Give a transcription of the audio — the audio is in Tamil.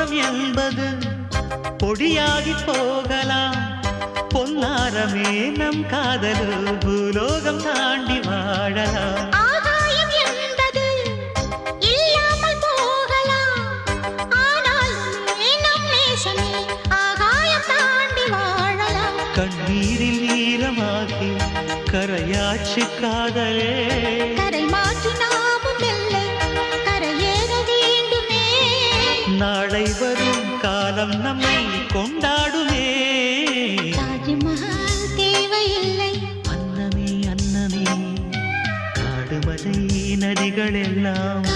பூலோகம் என்பது பொடியாகி போகலாம். பொன்னாரமே நம் காதலு பூலோகம் தாண்டி வாழலாம். ஆகாயம் என்பது இல்லாமல் போகலாம். ஆனால் நம் நேசமே ஆகாயம் தாண்டி வாழலாம். கண்ணீரில் ஈரமாகி கரையாட்சி காதலே, கரை மாற்றி நாமும் வெல்லை கரையேற வேண்டுமே. நாளை வரும் காலம் நம்மை கொண்டாடுமே. தாஜ்மஹால் தேவையில்லை அன்னமே அன்னமே, காடுமலை நதிகள் எல்லாம்